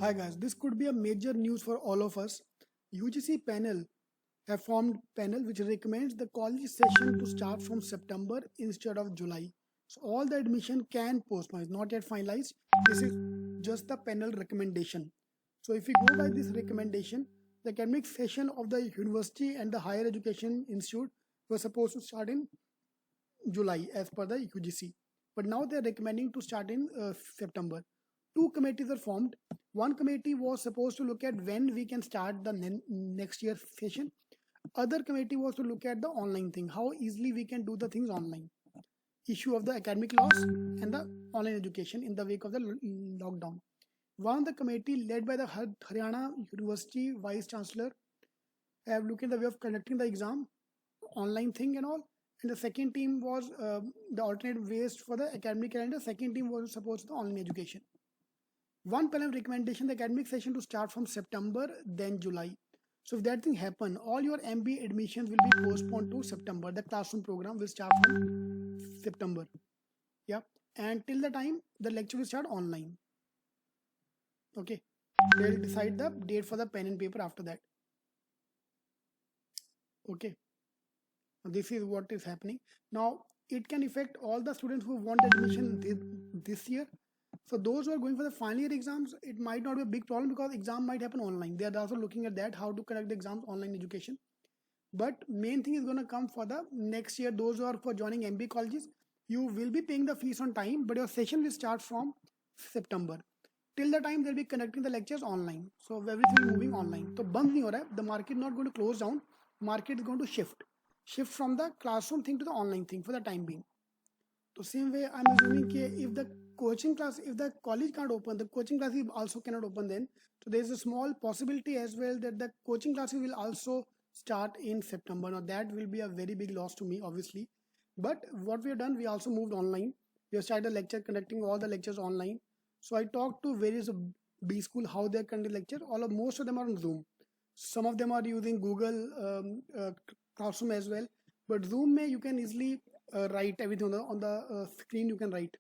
Hi guys, this could be a major news for all of us. UGC panel have formed panel which recommends the college session to start from September instead of July. So all the admission can postpone. It's not yet finalized. This is just the panel recommendation. So if we go by this recommendation, the academic session of the university and the higher education institute was supposed to start in July as per the UGC. But now they're recommending to start in September. Two committees are formed. One committee was supposed to look at when we can start the next year's session. Other committee was to look at the online thing, how easily we can do the things online. Issue of the academic loss and the online education in the wake of the lockdown. One of the committee led by the Haryana University Vice Chancellor have looked at the way of conducting the exam, online thing and all. And the second team was the alternate ways for the academic calendar. Second team was supposed to online education. One panel recommendation, the academic session to start from September, then July. So if that thing happen, all your MBA admissions will be postponed to September. The classroom program will start from September. Yeah. And till the time, the lecture will start online. Okay. They'll decide the date for the pen and paper after that. Okay. This is what is happening. Now, it can affect all the students who want admission this year. So those who are going for the final year exams, it might not be a big problem because exam might happen online. They are also looking at that, how to conduct the exams online education. But main thing is going to come for the next year. Those who are for joining MBA colleges, you will be paying the fees on time, but your session will start from September. Till the time they'll be conducting the lectures online. So everything is moving online. So band nahi ho raha hai. The market is not going to close down. Market is going to shift from the classroom thing to the online thing for the time being. So same way, I'm assuming that if the coaching class, if the college can't open, the coaching classes also cannot open then. So there's a small possibility as well that the coaching classes will also start in September. Now that will be a very big loss to me, obviously. But what we have done, we also moved online. We have started lecture, conducting all the lectures online. So I talked to various B school how they're conducting lecture. Most of them are on Zoom. Some of them are using Google Classroom as well. But Zoom you can easily write everything on the screen. You can write.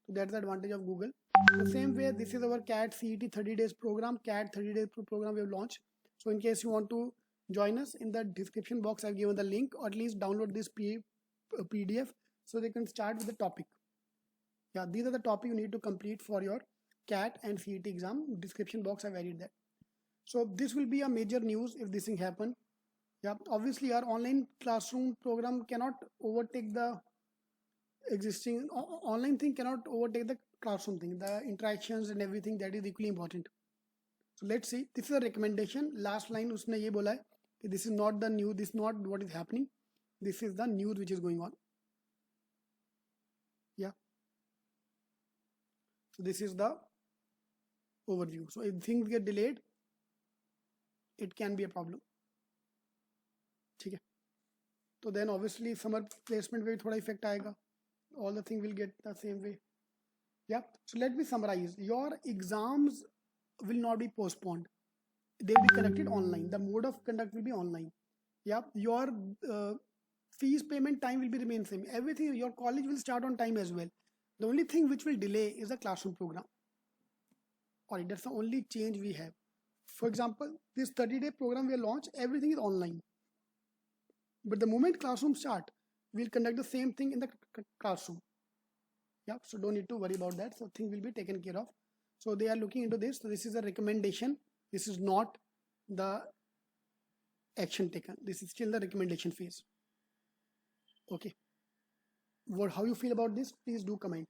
So that's the advantage of Google. The same way, this is our CAT CET 30 days program. CAT 30 days program we have launched. So in case you want to join us, in the description box I've given the link, or at least download this PDF so they can start with the topic. Yeah, these are the topic you need to complete for your CAT and CET exam. Description box I've added that. So this will be a major news if this thing happen. Yeah, obviously our online classroom program cannot overtake the existing online thing, cannot overtake the classroom thing. The interactions and everything, that is equally important. So let's see. This is a recommendation. Last line usne ye bola hai कि this is not the news, this is not what is happening. This is the news which is going on. Yeah. So this is the overview. So if things get delayed, it can be a problem. ठीक है. So then obviously summer placement में थोड़ा effect आएगा. All the thing will get the same way. Yeah. So let me summarize. Your exams will not be postponed. They will be conducted online. The mode of conduct will be online. Yeah. Your fees payment time will be remain same. Everything, your college will start on time as well. The only thing which will delay is the classroom program. Alright, that's the only change we have. For example, this 30-day program we launch, everything is online. But the moment classroom start, we'll conduct the same thing in the classroom. Yeah, so don't need to worry about that. So things will be taken care of. So they are looking into this. So this is a recommendation. This is not the action taken. This is still the recommendation phase. Okay. How you feel about this? Please do comment.